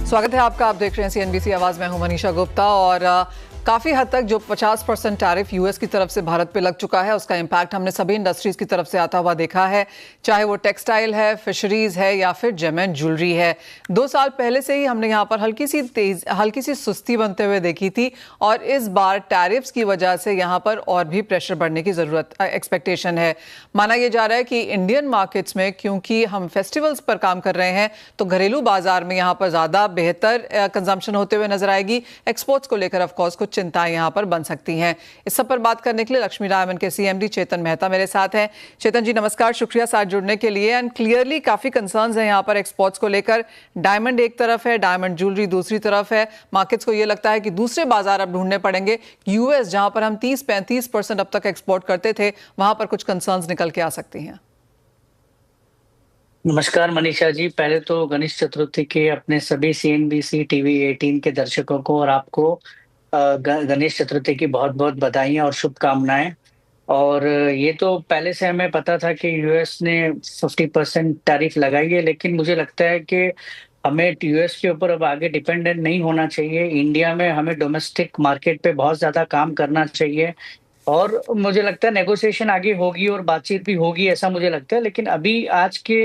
स्वागत है आपका। आप देख रहे हैं सीएनबीसी आवाज में हूं मनीषा गुप्ता। और काफ़ी हद तक जो 50% टैरिफ यूएस की तरफ से भारत पे लग चुका है, उसका इम्पैक्ट हमने सभी इंडस्ट्रीज की तरफ से आता हुआ देखा है, चाहे वो टेक्सटाइल है, फिशरीज है या फिर जेम एंड ज्वेलरी है। 2 साल पहले से ही हमने यहाँ पर हल्की सी सुस्ती बनते हुए देखी थी, और इस बार टैरिफ्स की वजह से यहाँ पर और भी प्रेशर बढ़ने की ज़रूरत एक्सपेक्टेशन है। माना यह जा रहा है कि इंडियन मार्केट्स में, क्योंकि हम फेस्टिवल्स पर काम कर रहे हैं, तो घरेलू बाजार में यहाँ पर ज़्यादा बेहतर कंजम्पशन होते हुए नजर आएगी। एक्सपोर्ट्स को लेकर ऑफकोर्स कुछ चिंताएं यहां पर बन सकती हैं। इस सब पर बात करने के लिए लक्ष्मी डायमंड के सीएमडी चेतन मेहता मेरे साथ हैं। चेतन जी नमस्कार, शुक्रिया साथ जुड़ने के लिए। एंड क्लियरली काफी कंसर्न्स हैं यहां पर एक्सपोर्ट्स को लेकर। डायमंड एक तरफ है, डायमंड ज्वेलरी दूसरी तरफ है। मार्केट्स को यह लगता है कि दूसरे बाजार अब ढूंढने पड़ेंगे। यूएस जहां पर हम 30-35% अब तक एक्सपोर्ट करते थे, वहां पर कुछ कंसर्न्स निकल के आ सकती हैं। नमस्कार मनीषा जी, पहले तो गणेश चतुर्थी के अपने सभी सीएनबीसी टीवी 18 के दर्शकों को और आपको गणेश चतुर्थी की बहुत बहुत बधाइयां और शुभकामनाएं। और ये तो पहले से हमें पता था कि यूएस ने 50% टैरिफ लगाई है, लेकिन मुझे लगता है कि हमें यूएस के ऊपर अब आगे डिपेंडेंट नहीं होना चाहिए। इंडिया में हमें डोमेस्टिक मार्केट पे बहुत ज्यादा काम करना चाहिए, और मुझे लगता है नेगोशिएशन आगे होगी और बातचीत भी होगी, ऐसा मुझे लगता है। लेकिन अभी आज के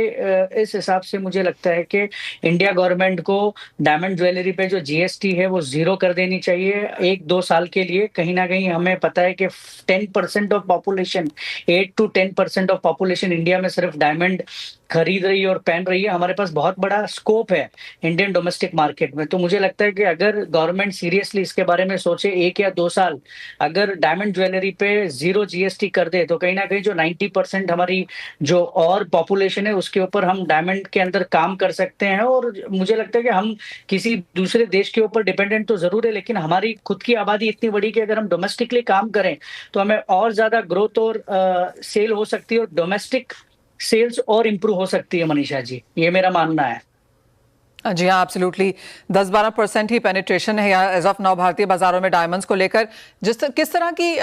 इस हिसाब से मुझे लगता है कि इंडिया गवर्नमेंट को डायमंड ज्वेलरी पे जो जीएसटी है वो 0 कर देनी चाहिए 1-2 साल के लिए। कहीं ना कहीं हमें पता है कि 10% of population, 8 to 10% of population India में सिर्फ डायमंड खरीद रही है और पहन रही है। हमारे पास बहुत बड़ा स्कोप है इंडियन डोमेस्टिक मार्केट में। तो मुझे लगता है कि अगर गवर्नमेंट सीरियसली इसके बारे में सोचे, 1 या 2 साल अगर डायमंड ज्वेलरी पे 0 जीएसटी कर दे, तो कहीं ना कहीं जो 90% हमारी जो और पॉपुलेशन है उसके ऊपर हम डायमंड के अंदर काम कर सकते हैं। और मुझे लगता है कि हम किसी दूसरे देश के ऊपर डिपेंडेंट तो जरूर है, लेकिन हमारी खुद की आबादी इतनी बड़ी कि अगर हम डोमेस्टिकली काम करें तो हमें और ज्यादा ग्रोथ और सेल हो सकती है, और डोमेस्टिक सेल्स और इम्प्रूव हो सकती है। मनीषा जी, ये मेरा मानना है। जी हाँ, एब्सोल्युटली। 10-12% ही पेनिट्रेशन है एज ऑफ नाउ भारतीय बाजारों में डायमंड्स को लेकर। किस तरह की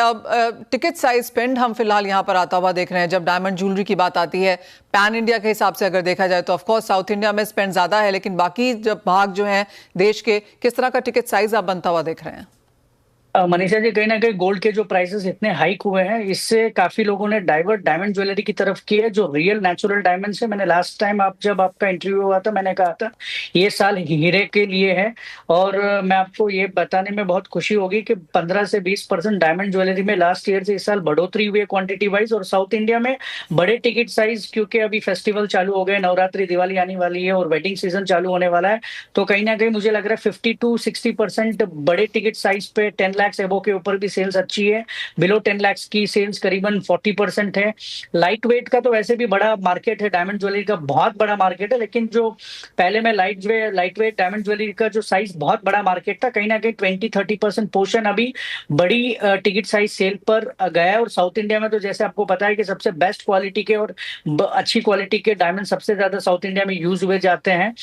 टिकट साइज स्पेंड हम फिलहाल यहाँ पर आता हुआ देख रहे हैं जब डायमंड ज्वेलरी की बात आती है? पैन इंडिया के हिसाब से अगर देखा जाए तो ऑफकोर्स साउथ इंडिया में स्पेंड ज्यादा है, लेकिन बाकी जब भाग जो है देश के, किस तरह का टिकट साइज आप बनता हुआ देख रहे हैं? मनीषा जी, कहीं ना कहीं गोल्ड के जो प्राइसेस इतने हाइक हुए हैं, इससे काफी लोगों ने डाइवर्ट डायमंड ज्वेलरी की तरफ की है, जो रियल नेचुरल डायमंड्स है। मैंने लास्ट टाइम जब आपका इंटरव्यू हुआ था, मैंने कहा था ये साल हीरे के लिए है। और मैं आपको ये बताने में बहुत खुशी होगी कि 15 से 20% डायमंड ज्वेलरी में लास्ट ईयर से इस साल बढ़ोतरी हुई है क्वांटिटी वाइज। और साउथ इंडिया में बड़े टिकट साइज, क्योंकि अभी फेस्टिवल चालू हो गए, नवरात्रि दिवाली आने वाली है और वेडिंग सीजन चालू होने वाला है, तो कहीं ना कहीं मुझे लग रहा है 50 to 60% बड़े टिकट साइज पे 10 लाख एबो के ऊपर भी सेल्स अच्छी है। बिलो 10 लाख की सेल्स करीबन 40% है। लाइट वेट का तो वैसे भी बड़ा मार्केट है, डायमंड ज्वेलरी का बहुत बड़ा मार्केट है, लेकिन जो पहले में लाइट वेट डायमंड ज्वेलरी का जो साइज बहुत बड़ा मार्केट था, कहीं ना कहीं 20-30% पोर्शन अभी बड़ी टिकट साइज सेल पर गया है। और साउथ इंडिया में तो जैसे आपको पता है कि सबसे बेस्ट क्वालिटी के और अच्छी क्वालिटी के डायमंड सबसे ज्यादा साउथ इंडिया में यूज हुए जाते हैं।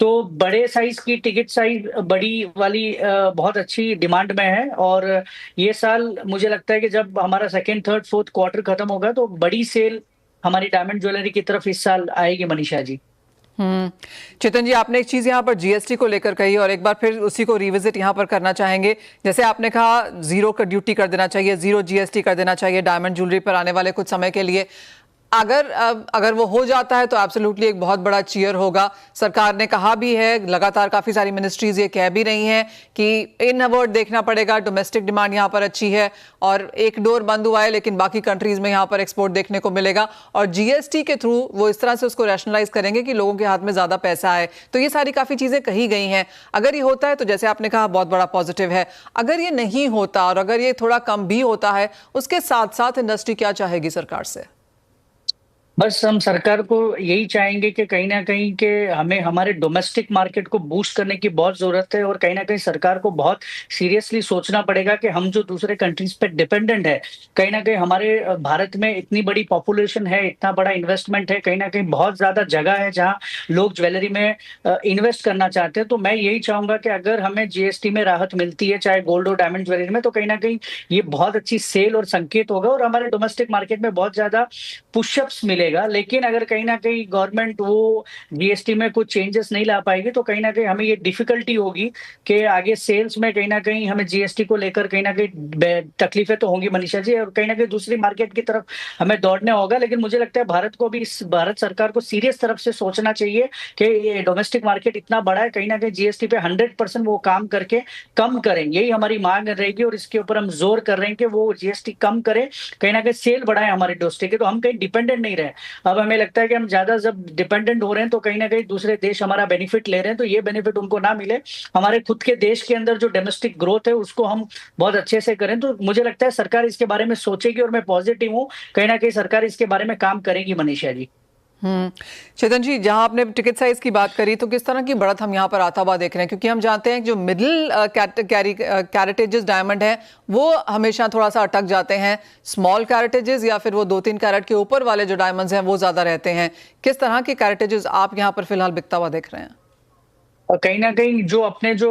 तो बड़े साइज की टिकट साइज बड़ी वाली बहुत अच्छी डिमांड में है। और ये साल मुझे लगता है कि जब हमारा सेकेंड, थर्ड, फोर्थ क्वार्टर खत्म होगा तो बड़ी सेल हमारी डायमंड ज्वेलरी की तरफ इस साल आएगी। मनीषा जी, चेतन जी, आपने एक चीज यहाँ पर जीएसटी को लेकर कही, और एक बार फिर उसी को रिविजिट यहाँ पर करना चाहेंगे। जैसे आपने कहा 0 का ड्यूटी कर देना चाहिए, 0 जीएसटी कर देना चाहिए डायमंड ज्वेलरी पर आने वाले कुछ समय के लिए। अगर वो हो जाता है तो एब्सोल्युटली एक बहुत बड़ा चीयर होगा। सरकार ने कहा भी है, लगातार काफी सारी मिनिस्ट्रीज ये कह भी रही हैं कि इन वर्ड देखना पड़ेगा, डोमेस्टिक डिमांड यहाँ पर अच्छी है, और एक डोर बंद हुआ है लेकिन बाकी कंट्रीज में यहाँ पर एक्सपोर्ट देखने को मिलेगा। और जीएसटी के थ्रू वो इस तरह से उसको रैशनलाइज करेंगे कि लोगों के हाथ में ज्यादा पैसा आए। तो ये सारी काफी चीजें कही गई हैं। अगर ये होता है तो जैसे आपने कहा बहुत बड़ा पॉजिटिव है। अगर ये नहीं होता और अगर ये थोड़ा कम भी होता है, उसके साथ साथ इंडस्ट्री क्या चाहेगी सरकार से? बस हम सरकार को यही चाहेंगे कि कहीं ना कहीं के हमें हमारे डोमेस्टिक मार्केट को बूस्ट करने की बहुत जरूरत है। और कहीं ना कहीं सरकार को बहुत सीरियसली सोचना पड़ेगा कि हम जो दूसरे कंट्रीज पे डिपेंडेंट है, कहीं ना कहीं हमारे भारत में इतनी बड़ी पॉपुलेशन है, इतना बड़ा इन्वेस्टमेंट है, कहीं ना कहीं बहुत ज्यादा जगह है जहाँ लोग ज्वेलरी में इन्वेस्ट करना चाहते हैं। तो मैं यही चाहूंगा कि अगर हमें जीएसटी में राहत मिलती है, चाहे गोल्ड और डायमंड ज्वेलरी में, तो कहीं ना कहीं ये बहुत अच्छी सेल और संकेत होगा और हमारे डोमेस्टिक मार्केट में बहुत ज्यादा पुशअप्स मिलेगा। मिलेगा, लेकिन अगर कहीं न कहीं गवर्नमेंट वो जीएसटी में कुछ चेंजेस नहीं ला पाएगी, तो कहीं न कहीं हमें ये डिफ़िकल्टी होगी कि आगे सेल्स में कहीं न कहीं हमें जीएसटी को लेकर कहीं न कहीं तकलीफ़ें तो होंगी मनीषा जी, और कहीं न कहीं दूसरी मार्केट की तरफ हमें दौड़ना होगा। लेकिन मुझे लगता है भारत को भी भारत सरकार को सीरियस तरफ से सोचना चाहिए कि ये डोमेस्टिक मार्केट इतना बड़ा है, कहीं न कहीं जीएसटी पे 100% वो काम करके कम करें। यही हमारी माँग रहेगी और इसके ऊपर हम ज़ोर कर रहे हैं कि वो जीएसटी कम करें, कहीं न कहीं सेल बढ़ाएँ हमारे डोमेस्टिक की, तो हम कहीं डिपेंडेंट नहीं रहे। अब हमें लगता है कि हम ज़्यादा जब डिपेंडेंट हो रहे हैं, तो कहीं न कहीं दूसरे देश हमारा बेनिफिट ले रहे हैं, तो ये बेनिफिट उनको ना मिले। हमारे खुद के देश के अंदर जो डोमेस्टिक ग्रोथ है, उसको हम बहुत अच्छे से करें। तो मुझे लगता है सरकार इसके बारे में सोचेगी और मैं पॉजिटिव हूँ। कहीं न कहीं सरकार इसके बारे में काम करेगी मनीषा जी। चेतन जी, जहां आपने टिकट साइज की बात करी, तो किस तरह की बढ़त हम यहाँ पर आता हुआ देख रहे हैं? क्योंकि हम जानते हैं कि जो मिडिल कैरेटेजेस डायमंड है, वो हमेशा थोड़ा सा अटक जाते हैं। स्मॉल कैरेटेजेस या फिर वो 2-3 कैरेट के ऊपर वाले जो डायमंड्स हैं, वो ज्यादा रहते हैं। किस तरह के कैरेटेजेस आप यहाँ पर फिलहाल बिकता हुआ देख रहे हैं? और कहीं न कहीं जो अपने जो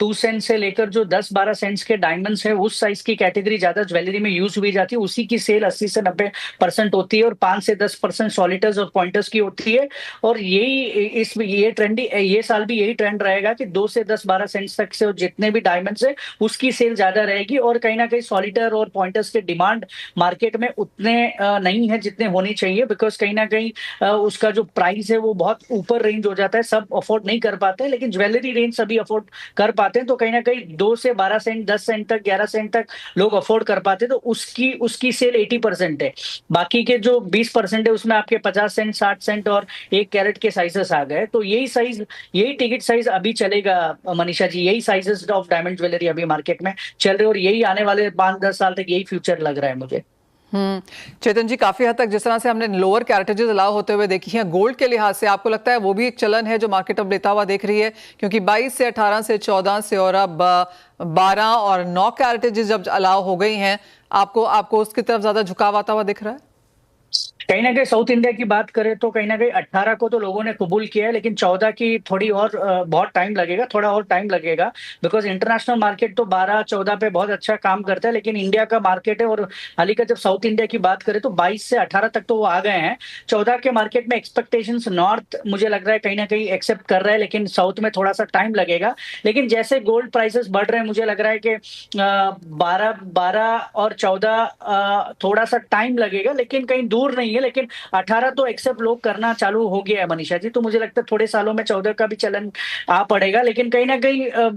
2 सेंट से लेकर जो 10-12 सेंट्स के डायमंड्स हैं, उस साइज़ की कैटेगरी ज़्यादा ज्वेलरी में यूज़ हुई जाती है। उसी की सेल 80 से 90% होती है और 5 से 10% सॉलिटर्स और पॉइंटर्स की होती है। और यही ये ट्रेंड ये साल भी यही ट्रेंड रहेगा कि 2 से 10-12 सेंट्स तक से जितने भी डायमंड्स हैं, उसकी सेल ज़्यादा रहेगी। और कहीं न कहीं सॉलिटर और पॉइंटर्स के डिमांड मार्केट में उतने नहीं है जितने होनी चाहिए, बिकॉज़ कहीं न कहीं उसका जो प्राइस है वो बहुत ऊपर रेंज हो जाता है, सब अफोर्ड नहीं कर पाते। लेकिन ज्वेलरी रेंज सभी अफोर्ड कर पाते हैं, तो कहीं न कहीं 2 से 12 सेंट, 10 सेंट तक, 11 सेंट तक लोग अफोर्ड कर पाते हैं, तो उसकी सेल 80% है। बाकी के जो 20% है, उसमें आपके 50 सेंट, 60 सेंट और 1 कैरेट के साइज़ेस आ गए। तो यही टिकट साइज़ अभी चलेगा मनीषा जी, यही साइज़ेस ऑफ डायमंड ज्वेलरी अभी मार्केट में चल रहे हैं और यही आने वाले 5-10 साल तक यही फ्यूचर लग रहा है मुझे। चेतन जी, काफी हद तक जिस तरह से हमने लोअर कैरेटेजेस अलाउ होते हुए देखी हैं, गोल्ड के लिहाज से आपको लगता है वो भी एक चलन है जो मार्केट अब लेता हुआ देख रही है? क्योंकि 22 से 18 से 14 से और अब 12 और 9 कैरेटेजेस जब अलाउ हो गई हैं, आपको उसकी तरफ ज्यादा झुकाव आता हुआ दिख रहा है? कहीं न कहीं साउथ इंडिया की बात करें तो कहीं न कहीं 18 को तो लोगों ने कबूल किया है, लेकिन 14 की थोड़ी और बहुत टाइम लगेगा, थोड़ा और टाइम लगेगा। बिकॉज़ इंटरनेशनल मार्केट तो 12-14 पे बहुत अच्छा काम करता है, लेकिन इंडिया का मार्केट है और हाल ही का जब साउथ इंडिया की बात करें तो 22 से 18 तक तो वो आ गए हैं। 14 के मार्केट में एक्सपेक्टेशंस नॉर्थ मुझे लग रहा है कहीं न कहीं एक्सेप्ट कर रहा है, लेकिन साउथ में थोड़ा-सा टाइम लगेगा। लेकिन जैसे गोल्ड प्राइसेस बढ़ रहे हैं, मुझे लग रहा है कि 12 और 14 थोड़ा-सा टाइम लगेगा, लेकिन कहीं दूर नहीं है। लेकिन 18 तो एक्सेप्ट लोग करना चालू हो गया है मनीषा जी, तो मुझे लगता है थोड़े सालों में 14 का भी चलन आ पड़ेगा। लेकिन कहीं न कहीं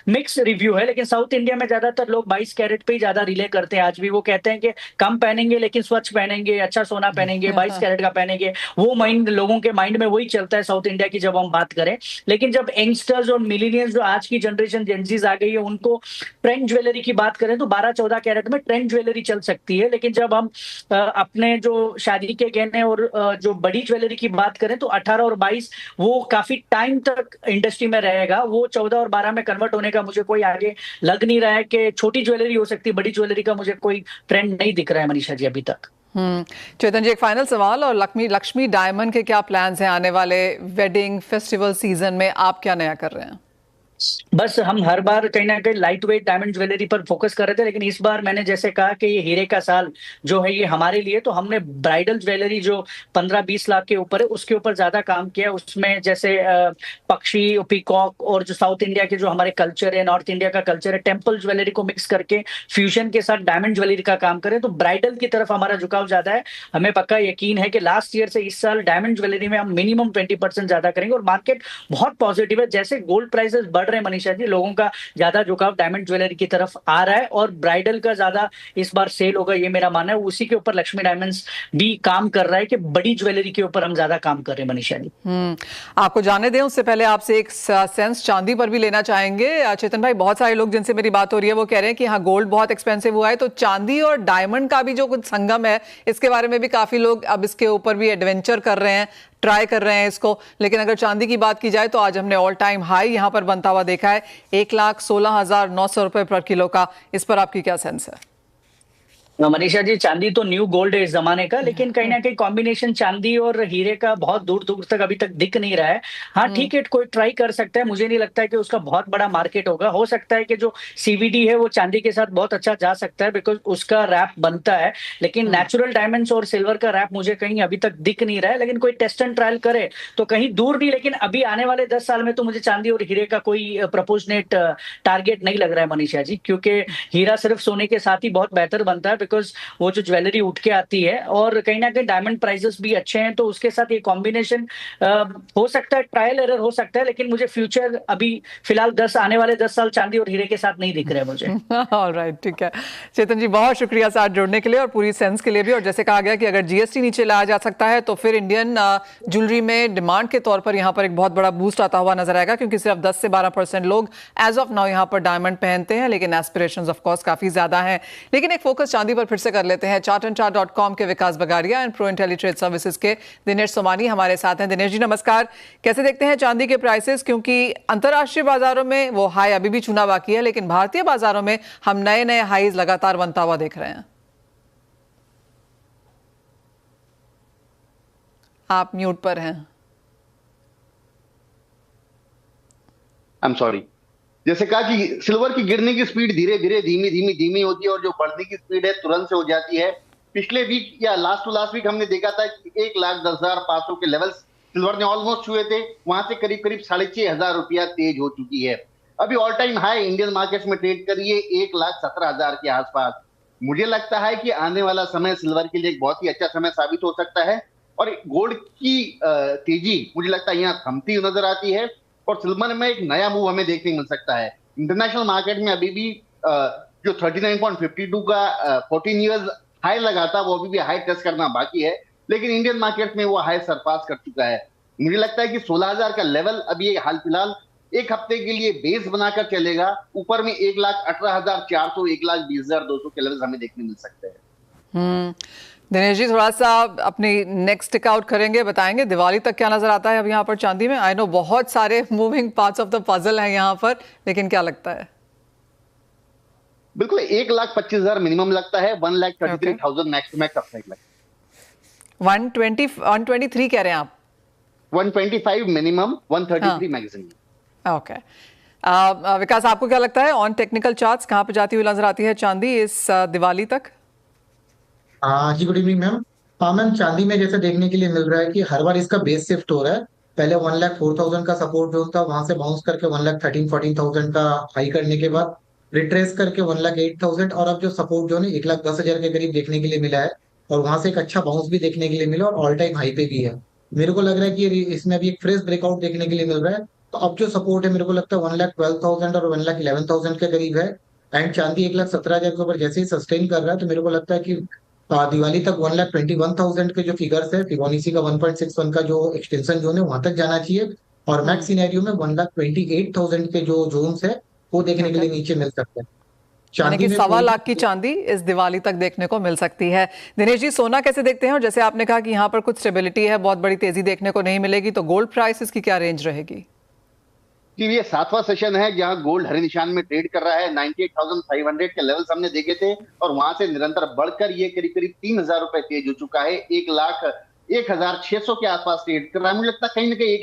मिक्स रिव्यू है, लेकिन साउथ इंडिया में ज्यादातर लोग 22 कैरेट पे ही ज्यादा रिले करते हैं। आज भी वो कहते हैं कि कम पहनेंगे लेकिन स्वच्छ पहनेंगे, अच्छा सोना पहनेंगे, 22 कैरेट का पहनेंगे। वो माइंड लोगों के माइंड में वही चलता है साउथ इंडिया की जब हम बात करें। लेकिन जब यंगस्टर्स और मिलेनियल्स जो आज की जनरेशन जेनजीज आ गई है, उनको ट्रेंड ज्वेलरी की बात करें तो 12-14 कैरेट में ट्रेंड ज्वेलरी चल सकती है। लेकिन जब हम अपने जो शादी के गहने और जो बड़ी ज्वेलरी की बात करें तो 18 और 22 वो काफी टाइम तक इंडस्ट्री में रहेगा। वो 14 और 12 में कन्वर्ट होने का मुझे कोई आगे लग नहीं रहा है कि छोटी ज्वेलरी हो सकती है, बड़ी ज्वेलरी का मुझे कोई ट्रेंड नहीं दिख रहा है मनीषा जी अभी तक। चेतन जी, एक फाइनल सवाल, और लक्ष्मी डायमंड के क्या प्लान्स हैं आने वाले वेडिंग फेस्टिवल सीजन में? आप क्या नया कर रहे हैं? बस हम हर बार कहीं न कहीं लाइट वेट डायमंड ज्वेलरी पर फोकस कर रहे थे, लेकिन इस बार मैंने जैसे कहा कि ये हीरे का साल जो है ये हमारे लिए, तो हमने ब्राइडल ज्वेलरी जो 15-20 लाख के ऊपर है उसके ऊपर ज्यादा काम किया। उसमें जैसे पक्षी, पीकॉक और जो साउथ इंडिया के जो हमारे कल्चर है, नॉर्थ इंडिया का कल्चर है, टेम्पल ज्वेलरी को मिक्स करके फ्यूजन के साथ डायमंड ज्वेलरी का काम करें। तो ब्राइडल की तरफ हमारा झुकाव ज्यादा है। हमें पक्का यकीन है कि लास्ट ईयर से इस साल डायमंड ज्वेलरी में हम मिनिमम 20% ज्यादा करेंगे और मार्केट बहुत पॉजिटिव है। जैसे गोल्ड प्राइसेस बढ़ रहे हैं मनीषा जी, लोगों का ज्यादा झुकाव डायमंड ज्वेलरी की तरफ आ रहा है और ब्राइडल का ज्यादा इस बार सेल होगा, ये मेरा मानना है। उसी के ऊपर लक्ष्मी डायमंड्स भी काम कर रहा है कि बड़ी ज्वेलरी के ऊपर हम ज्यादा काम कर रहे हैं मनीषा जी। आपको जाने दें उससे पहले आपसे एक सेंस चांदी पर भी लेना चाहेंगे। चेतन भाई, बहुत सारे लोग जिनसे मेरी बात हो रही है वो कह रहे हैं कि हाँ, गोल्ड बहुत एक्सपेंसिव हुआ है, तो चांदी और डायमंड का भी जो कुछ संगम है, इसके बारे में भी काफी लोग अब इसके ऊपर भी एडवेंचर कर रहे हैं, ट्राई कर रहे हैं इसको। लेकिन अगर चांदी की बात की जाए तो आज हमने ऑल टाइम हाई यहां पर बनता हुआ देखा है, 1,16,900 रुपए पर किलो का। इस पर आपकी क्या सेंस है? मनीषा जी, चांदी तो न्यू गोल्ड है इस जमाने का, लेकिन कहीं ना कहीं कॉम्बिनेशन चांदी और हीरे का बहुत दूर दूर तक अभी तक दिख नहीं रहा है। हाँ ठीक है, कोई ट्राई कर सकता है, मुझे नहीं लगता है कि उसका बहुत बड़ा मार्केट होगा। हो सकता है कि जो सीवीडी है वो चांदी के साथ बहुत अच्छा जा सकता है, बिकॉज उसका रैप बनता है, लेकिन नेचुरल डायमंड्स और सिल्वर का रैप मुझे कहीं अभी तक दिख नहीं रहा है। लेकिन कोई टेस्ट एंड ट्रायल करे तो कहीं दूर नहीं, लेकिन अभी आने वाले 10 साल में तो मुझे चांदी और हीरे का कोई प्रपोजनेट टारगेट नहीं लग रहा है मनीषा जी, क्योंकि हीरा सिर्फ सोने के साथ ही बहुत बेहतर बनता है, बिकॉज वो जो ज्वेलरी उठ के आती है, और कहीं ना कहीं डायमंड प्राइसेस भी अच्छे हैं, तो उसके साथ ये कॉम्बिनेशन हो सकता है, ट्रायल एरर हो सकता है, लेकिन मुझे फ्यूचर अभी फिलहाल आने वाले 10 साल चांदी और हीरे के साथ नहीं दिख रहे मुझे। ऑलराइट, ठीक है चेतन जी, बहुत शुक्रिया साथ जुड़ने के लिए और पूरी सेंस के लिए भी। और जैसे कहा गया कि अगर जीएसटी नीचे लाया जा सकता है तो फिर इंडियन ज्वेलरी में डिमांड के तौर पर यहाँ पर एक बहुत बड़ा बूस्ट आता हुआ नजर आएगा, क्योंकि सिर्फ 10 से 12% लोग एज ऑफ नाउ यहाँ पर डायमंड पहनते हैं, लेकिन एस्पिरेशंस ऑफ कोर्स काफी ज्यादा हैं। लेकिन एक फोकस चांदी पर फिर से कर लेते हैं। chartandchart.com के विकास बगारिया एंड प्रो इंटेलिट्रेड सर्विसेज के दिनेश सोमानी हमारे साथ हैं। दिनेश जी नमस्कार, कैसे देखते हैं चांदी के प्राइसेस? क्योंकि अंतरराष्ट्रीय बाजारों में वो हाई अभी भी छूना बाकी है, लेकिन भारतीय बाजारों में हम नए नए हाईज लगातार बनता हुआ देख रहे हैं। आप म्यूट पर हैं। I am sorry. जैसे कहा कि सिल्वर की गिरने की स्पीड धीरे धीरे धीमी होती है और जो बढ़ने की स्पीड है तुरंत से हो जाती है। पिछले वीक या लास्ट टू लास्ट वीक हमने देखा था कि 1,10,500 के लेवल्स सिल्वर ने ऑलमोस्ट छुए थे, वहां से करीब करीब 6,500 रुपया तेज हो चुकी है। अभी all time high Indian markets में ट्रेड कर रही है 1,17,000 के आसपास। मुझे लगता है कि आने वाला समय सिल्वर के लिए एक बहुत ही अच्छा समय साबित हो सकता है, और गोल्ड की तेजी मुझे लगता है यहाँ थमती नजर आती है, और सिल्वर में एक नया मूव हमें देखने को मिल सकता है। इंटरनेशनल मार्केट में अभी भी जो 39.52 का 14 इयर्स हाई लगा था वो अभी भी हाई टेस्ट करना बाकी है, लेकिन इंडियन मार्केट में वो हाई सरपास कर चुका है। मुझे लगता है कि 16,000 का लेवल अभी हाल फिलहाल एक हफ्ते के लिए बेस बनाकर चलेगा। ऊपर में 1,18,400 1,20,200 के लेवल हमें देखने मिल सकते हैं। दिनेश जी, थोड़ा सा अपनी नेक्स्ट टिक आउट करेंगे, बताएंगे दिवाली तक क्या नजर आता है अब यहाँ पर चांदी में? आई नो बहुत सारे moving parts of the puzzle हैं यहाँ पर, लेकिन क्या लगता है? बिल्कुल 1,25,000 मिनिमम लगता है, 1,33,000 मैक्स टू मैक्स अपसाइड लगता है। 123 कह रहे हैं आप? 125 मिनिमम, 133 मैक्सिमम। ओके, विकास आपको क्या लगता है ऑन टेक्निकल चार्ट्स कहाँ पे जाती हुई नजर आती है चांदी इस दिवाली तक? जी गुड इवनिंग मैम। हाँ मैम, चांदी में जैसे देखने के लिए मिल रहा है कि हर बार इसका बेस शिफ्ट हो रहा है। पहले 1,04,000 का सपोर्ट जोन था, वहां से बाउंस करके 1,13,14,000 का हाई करने के बाद रिट्रेस करके 1,08,000, और अब जो सपोर्ट जोन है 1,10,000 के करीब देखने के लिए मिला है, और वहां से एक अच्छा बाउंस भी देखने के लिए मिला और ऑल टाइम हाई पे भी है। मेरे को लग रहा है कि इसमें अभी एक फ्रेश ब्रेकआउट देखने के लिए मिल रहा है। तो अब जो सपोर्ट है मेरे को लगता है 1,12,000 और 1,11,000 के करीब है, एंड चांदी 1,17,000 के ऊपर जैसे ही सस्टेन कर रहा है, तो मेरे को लगता है कि दिवाली तक 1,21,000 के जो फिगर्स है, फिबोनाची का 1.61 का जो एक्सटेंशन जोन है वहां तक जाना चाहिए, और मैक्स सिनेरियो में 1,28,000 के जो जोन्स है वो देखने के लिए नीचे मिल सकते हैं। यानी कि 1,15,00,000 की चांदी इस दिवाली तक देखने को मिल सकती है। दिनेश जी, सोना कैसे देखते हैं? और जैसे आपने कहा कि यहाँ पर कुछ स्टेबिलिटी है, बहुत बड़ी तेजी देखने को नहीं मिलेगी, तो गोल्ड प्राइस की क्या रेंज रहेगी? कि ये 7वां सेशन है जहां गोल्ड हरे निशान में ट्रेड कर रहा है। 98,500 के लेवल्स हमने देखे थे, और वहां से निरंतर बढ़कर ये करीब करीब 3,000 रुपए तेज हो चुका है। 1,01,600 के आसपास ट्रेड कर रहा है। मुझे लगता है कहीं ना कहीं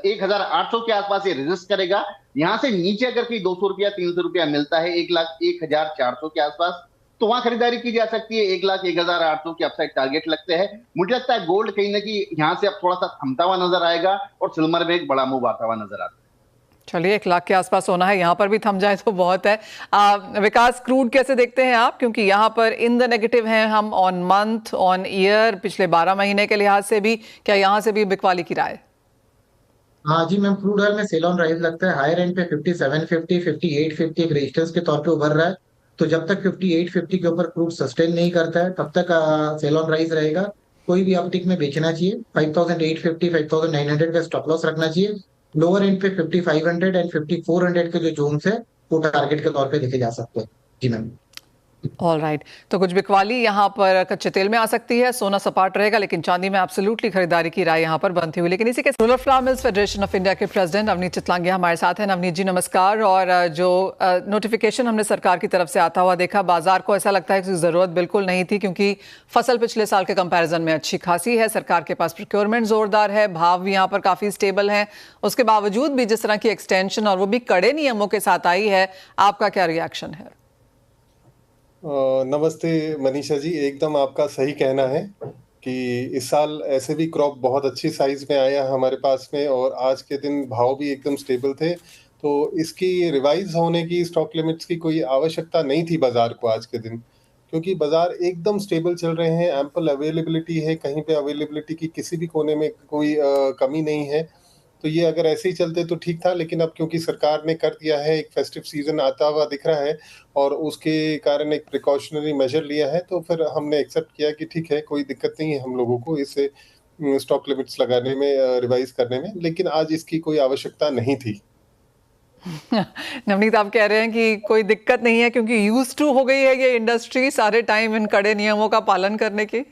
1,0800 के आसपास ये रेजिस्ट करेगा। यहां से नीचे अगर कहीं 200 रुपया 300 रुपया मिलता है 1,01,400 के आसपास, तो वहां खरीदारी की जा सकती है। 1,01,800 के अपसाइड टारगेट लगते हैं। मुझे लगता है गोल्ड कहीं ना कहीं यहां से अब थोड़ा सा थमता हुआ नजर आएगा, और सिल्वर में एक बड़ा मूव आता हुआ नजर आता है। चलिए, 1,00,000 के आसपास होना है, यहाँ पर भी थम जाए तो बहुत है। विकास, क्रूड कैसे देखते हैं आप? क्योंकि यहाँ पर इन द नेगेटिव हैं हम, ऑन मंथ ऑन ईयर, पिछले 12 महीने के लिहाज से भी। क्या यहाँ से भी बिकवाली की राय? हाँ जी मैम, क्रूड ऑयल में सेल ऑन राइज लगता है। हायर एंड पे 5750 5850 एक रेजिस्टेंस के तौर पे उभर रहा है। तो जब तक 5850 के ऊपर क्रूड सस्टेन नहीं करता है तब तक सेल ऑन राइज रहेगा। कोई भी अपटिक में बेचना चाहिए। 5,850 5,900 का स्टॉप लॉस रखना चाहिए। लोअर एंड पे 5,500 एंड 5,400 के जो जोन्स है वो टारगेट के तौर पे देखे जा सकते हैं। जी मैम। ऑल राइट, तो कुछ बिकवाली यहाँ पर कच्चे तेल में आ सकती है, सोना सपाट रहेगा, लेकिन चांदी में एब्सोल्युटली खरीदारी की राय यहाँ पर बनती हुई। लेकिन इसी के rural flower mills federation of India के प्रेसिडेंट नवनीत चितलांगिया हमारे साथ हैं। नवनीत जी नमस्कार। और जो नोटिफिकेशन हमने सरकार की तरफ से आता हुआ देखा, बाजार को ऐसा लगता है कि जरूरत बिल्कुल नहीं थी, क्योंकि फसल पिछले साल के कंपैरिजन में अच्छी खासी है, सरकार के पास प्रोक्योरमेंट जोरदार है, भाव भी यहाँ पर काफी स्टेबल है। उसके बावजूद भी जिस तरह की एक्सटेंशन और वो भी कड़े नियमों के साथ आई है, आपका क्या रिएक्शन है? नमस्ते मनीषा जी, एकदम आपका सही कहना है कि इस साल ऐसे भी क्रॉप बहुत अच्छी साइज में आया हमारे पास में, और आज के दिन भाव भी एकदम स्टेबल थे। तो इसकी रिवाइज होने की, स्टॉक लिमिट्स की कोई आवश्यकता नहीं थी बाजार को आज के दिन, क्योंकि बाजार एकदम स्टेबल चल रहे हैं, एम्पल अवेलेबिलिटी है, कहीं पे अवेलेबिलिटी की किसी भी कोने में कोई कमी नहीं है। तो ये अगर ऐसे ही चलते तो ठीक था, लेकिन अब क्योंकि सरकार ने कर दिया है, एक फेस्टिव सीजन आता हुआ दिख रहा है और उसके कारण एक प्रिकॉशनरी मेजर लिया है, तो फिर हमने एक्सेप्ट किया कि ठीक है, कोई दिक्कत नहीं है हम लोगों को इससे स्टॉक लिमिट्स लगाने में, रिवाइज करने में, लेकिन आज इसकी कोई आवश्यकता नहीं थी। नवनीत, आप कह रहे हैं कि कोई दिक्कत नहीं है क्योंकि यूज टू हो गई है ये इंडस्ट्री सारे टाइम इन कड़े नियमों का पालन करने की।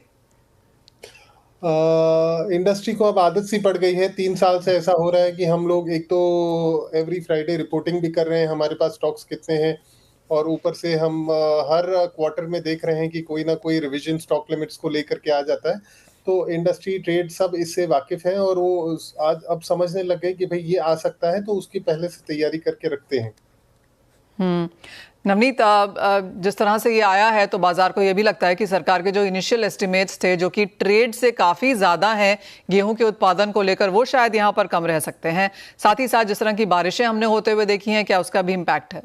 इंडस्ट्री को अब आदत सी पड़ गई है। 3 साल से ऐसा हो रहा है कि हम लोग एक तो एवरी फ्राइडे रिपोर्टिंग भी कर रहे हैं हमारे पास स्टॉक्स कितने हैं, और ऊपर से हम हर क्वार्टर में देख रहे हैं कि कोई ना कोई रिवीजन स्टॉक लिमिट्स को लेकर के आ जाता है। तो इंडस्ट्री, ट्रेड सब इससे वाकिफ है, और वो आज अब समझने लग गए कि भाई ये आ सकता है, तो उसकी पहले से तैयारी करके रखते हैं। नवनीत, जिस तरह से ये आया है तो बाजार को ये भी लगता है कि सरकार के जो इनिशियल एस्टिमेट्स थे, जो कि ट्रेड से काफी ज्यादा हैं गेहूं के उत्पादन को लेकर, वो शायद यहाँ पर कम रह सकते हैं। साथ ही साथ जिस तरह की बारिशें हमने होते हुए देखी हैं, क्या उसका भी इम्पैक्ट है?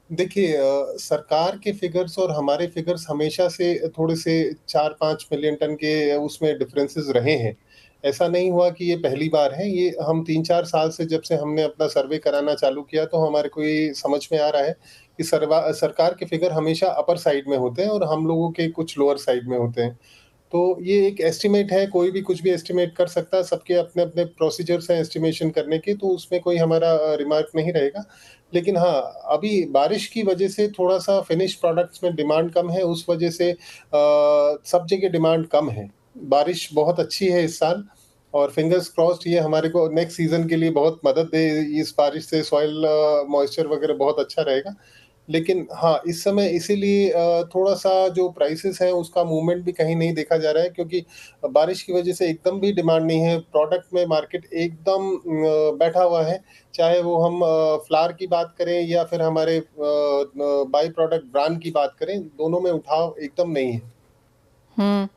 देखिए, सरकार के फिगर्स और हमारे फिगर्स हमेशा से थोड़े से 4-5 मिलियन टन के उसमें डिफरेंसेस रहे हैं। ऐसा नहीं हुआ कि ये पहली बार है, ये हम 3-4 साल से जब से हमने अपना सर्वे कराना चालू किया, तो हमारे को ये समझ में आ रहा है कि सरकार के फिगर हमेशा अपर साइड में होते हैं और हम लोगों के कुछ लोअर साइड में होते हैं। तो ये एक एस्टिमेट है, कोई भी कुछ भी एस्टिमेट कर सकता है, सबके अपने-अपने प्रोसीजर्स हैं एस्टिमेशन करने के, तो उसमें कोई हमारा रिमार्क नहीं रहेगा। लेकिन हाँ, अभी बारिश की वजह से थोड़ा-सा फिनिश प्रोडक्ट्स में डिमांड कम है, उस वजह से सब जगह डिमांड कम है। बारिश बहुत अच्छी है इस साल, और फिंगर्स क्रॉस्ड ये हमारे को नेक्स्ट सीज़न के लिए बहुत मदद दे, इस बारिश से सॉइल मॉइस्चर वगैरह बहुत अच्छा रहेगा। लेकिन हाँ, इस समय इसीलिए थोड़ा-सा जो प्राइसेस हैं उसका मूवमेंट भी कहीं नहीं देखा जा रहा है, क्योंकि बारिश की वजह से एकदम भी डिमांड नहीं है। प्रोडक्ट में मार्केट एकदम बैठा हुआ है, चाहे वो हम फ्लावर की बात करें या फिर हमारे बाई प्रोडक्ट ब्रांड की बात करें, दोनों में उठाव एकदम नहीं है।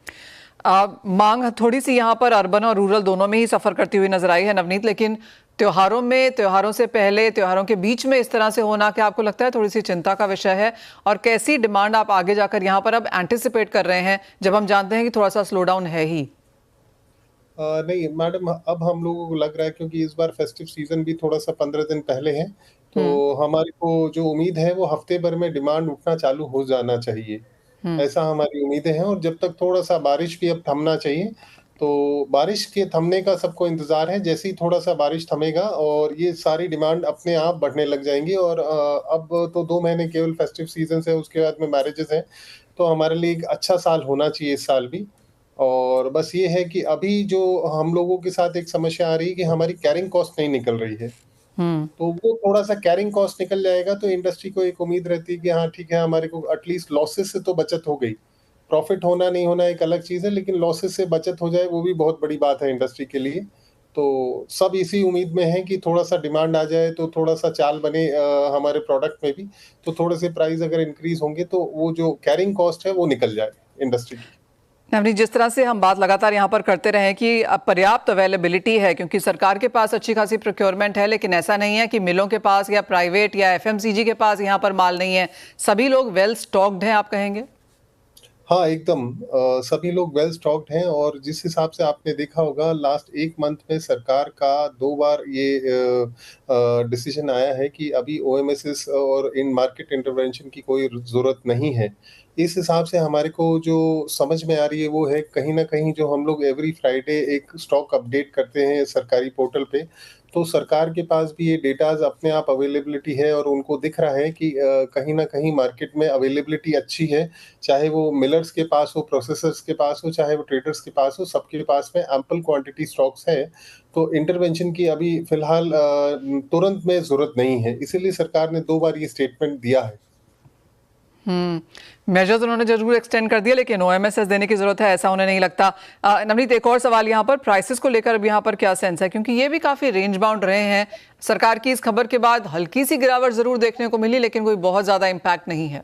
मांग थोड़ी सी यहाँ पर अर्बन और रूरल दोनों में ही सफर करती हुई नजर आई है नवनीत, लेकिन त्योहारों में, त्योहारों से पहले, त्योहारों के बीच में इस तरह से होना, क्या आपको लगता है थोड़ी सी चिंता का विषय है? और कैसी डिमांड आप आगे जाकर यहाँ पर अब एंटिसिपेट कर रहे हैं, जब हम जानते हैं कि थोड़ा सा स्लो डाउन है ही? नहीं मैडम, अब हम लोगों को लग रहा है, क्योंकि इस बार फेस्टिव सीजन भी थोड़ा सा 15 दिन पहले है, तो हमारे को जो उम्मीद है वो हफ्ते भर में डिमांड उठना चालू हो जाना चाहिए, ऐसा हमारी उम्मीदें हैं। और जब तक थोड़ा सा बारिश भी अब थमना चाहिए, तो बारिश के थमने का सबको इंतजार है। जैसे ही थोड़ा सा बारिश थमेगा और ये सारी डिमांड अपने आप बढ़ने लग जाएंगी। और अब तो 2 महीने केवल फेस्टिव सीजन है, उसके बाद में मैरिजेस हैं, तो हमारे लिए एक अच्छा साल होना चाहिए इस साल भी। और बस ये है कि अभी जो हम लोगों के साथ एक समस्या आ रही है कि हमारी कैरिंग कॉस्ट नहीं निकल रही है, तो वो थोड़ा-सा कैरिंग कॉस्ट निकल जाएगा, तो इंडस्ट्री को एक उम्मीद रहती है कि हाँ, ठीक है, हमारे को एटलीस्ट लॉसेस से तो बचत हो गई। प्रॉफिट होना नहीं होना एक अलग चीज़ है, लेकिन लॉसेस से बचत हो जाए वो भी बहुत बड़ी बात है इंडस्ट्री के लिए। तो सब इसी उम्मीद में हैं कि थोड़ा-सा डिमांड आ जाए, तो थोड़ा-सा चाल बने हमारे प्रोडक्ट में भी, तो थोड़े से प्राइस अगर इंक्रीज़ होंगे, तो वो जो कैरिंग कॉस्ट है वो निकल जाए इंडस्ट्री की। नवनीत, जिस तरह से हम बात लगातार यहाँ पर करते रहे कि अब पर्याप्त अवेलेबिलिटी है, क्योंकि सरकार के पास अच्छी खासी प्रोक्योरमेंट है, लेकिन ऐसा नहीं है कि मिलों के पास या प्राइवेट या एफएमसीजी के पास यहाँ पर माल नहीं है। सभी लोग वेल स्टॉक्ड हैं, आप कहेंगे? हाँ, एकदम सभी लोग वेल स्टॉक्ड हैं, और जिस हिसाब से आपने देखा होगा लास्ट 1 मंथ में सरकार का 2 बार ये डिसीजन आया है कि अभी ओएमएसएस और इन मार्केट इंटरवेंशन की कोई ज़रूरत नहीं है। इस हिसाब से हमारे को जो समझ में आ रही है वो है कहीं न कहीं जो हम लोग एवरी फ्राइडे एक स्टॉक अपडेट करते हैं सरकारी पोर्टल पे, तो सरकार के पास भी ये डेटाज़ अपने आप अवेलेबिलिटी है और उनको दिख रहा है कि कहीं न कहीं मार्केट में अवेलेबिलिटी अच्छी है। चाहे वो मिलर्स के पास हो, प्रोसेसर्स के पास हो, चाहे वो ट्रेडर्स के पास हो, सबके पास में एम्पल क्वांटिटी स्टॉक्स है। तो इंटरवेंशन की अभी फ़िलहाल तुरंत में ज़रूरत नहीं है, इसीलिए सरकार ने 2 बार ये स्टेटमेंट दिया है। मेजर्स उन्होंने जरूर एक्सटेंड कर दिया, लेकिन ओएमएसएस देने की जरूरत है ऐसा उन्हें नहीं लगता। नवनीत, एक और सवाल यहाँ पर प्राइसेस को लेकर अब यहाँ पर क्या सेंस है, क्योंकि ये भी काफी रेंज बाउंड रहे हैं। सरकार की इस खबर के बाद हल्की सी गिरावट जरूर देखने को मिली, लेकिन कोई बहुत ज्यादा इम्पैक्ट नहीं है।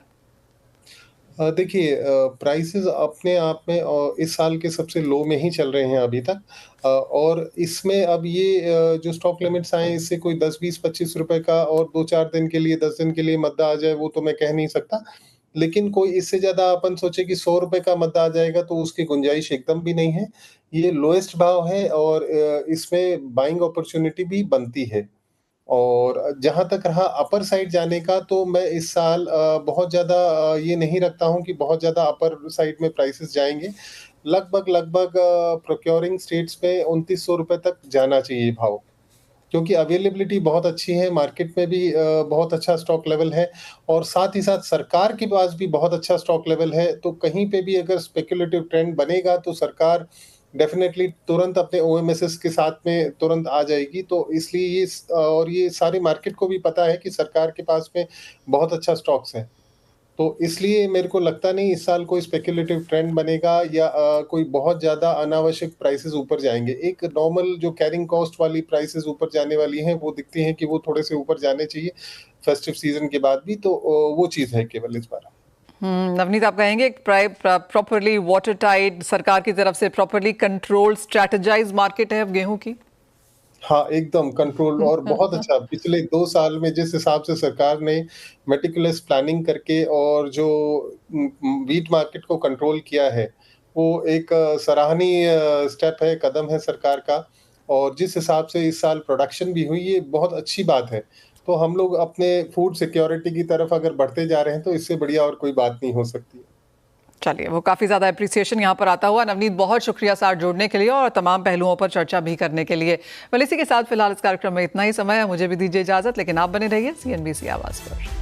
देखिए, प्राइसेस अपने आप में इस साल के सबसे लो में ही चल रहे हैं अभी तक। और इसमें अब ये जो स्टॉक लिमिट्स आए इससे कोई 10, 20, 25 रुपए का और 2-4 दिन के लिए, 10 दिन के लिए मद्दा आ जाए वो तो मैं कह नहीं सकता। लेकिन कोई इससे ज़्यादा अपन सोचे कि 100 रुपए का मद्दा आ जाएगा तो उसकी गुंजाइश एकदम भी नहीं है। ये लोएस्ट भाव है और इसमें बाइंग अपॉर्च्युनिटी भी बनती है। और जहाँ तक रहा अपर साइड जाने का, तो मैं इस साल बहुत ज़्यादा ये नहीं रखता हूँ कि बहुत ज़्यादा अपर साइड में प्राइसेस जाएँगे। लगभग प्रोक्योरिंग स्टेट्स में 2900 रुपए तक जाना चाहिए भाव। क्योंकि अवेलेबिलिटी बहुत अच्छी है, मार्केट में भी बहुत अच्छा स्टॉक लेवल है और साथ ही साथ सरकार के पास भी बहुत अच्छा स्टॉक लेवल है। तो कहीं पे भी अगर स्पेक्युलेटिव ट्रेंड बनेगा तो सरकार डेफिनेटली तुरंत अपने ओएमएसएस के साथ में तुरंत आ जाएगी। तो इसलिए ये सारे मार्केट को भी पता है कि सरकार के पास में बहुत अच्छा स्टॉक्स है। तो इसलिए मेरे को लगता नहीं इस साल कोई स्पेक्युलेटिव ट्रेंड बनेगा या कोई बहुत ज़्यादा अनावश्यक प्राइसेस ऊपर जाएँगे। एक नॉर्मल जो कैरिंग कॉस्ट वाली प्राइसेस ऊपर जाने वाली हैं, वो दिखती हैं कि वो थोड़े से ऊपर जाने चाहिए फेस्टिव सीज़न के बाद भी। तो वो चीज़ है केवल इस बार। नवनीत, आप कहेंगे प्रॉपरली वाटर टाइट, सरकार की तरफ से प्रॉपरली कंट्रोल स्ट्रेटेजाइज मार्केट है अब गेहूं की? हाँ, एकदम कंट्रोल और बहुत अच्छा पिछले 2 साल में जिस हिसाब से सरकार ने मेटिकुलस प्लानिंग करके और जो व्हीट मार्केट को कंट्रोल किया है, वो एक सराहनीय स्टेप है, कदम है सरकार का। और जिस हिसाब से इस साल प्रोडक्शन भी हुई, ये बहुत अच्छी बात है। तो हम लोग अपने फूड सिक्योरिटी की तरफ अगर बढ़ते जा रहे हैं, तो इससे बढ़िया और कोई बात नहीं हो सकती। चलिए, वो काफी ज्यादा अप्रिसिएशन यहाँ पर आता हुआ। नवनीत, बहुत शुक्रिया साथ जोड़ने के लिए और तमाम पहलुओं पर चर्चा भी करने के लिए। इसी के साथ फिलहाल इस कार्यक्रम में इतना ही समय है, मुझे भी दीजिए इजाजत, लेकिन आप बने रहिए CNBC आवाज पर।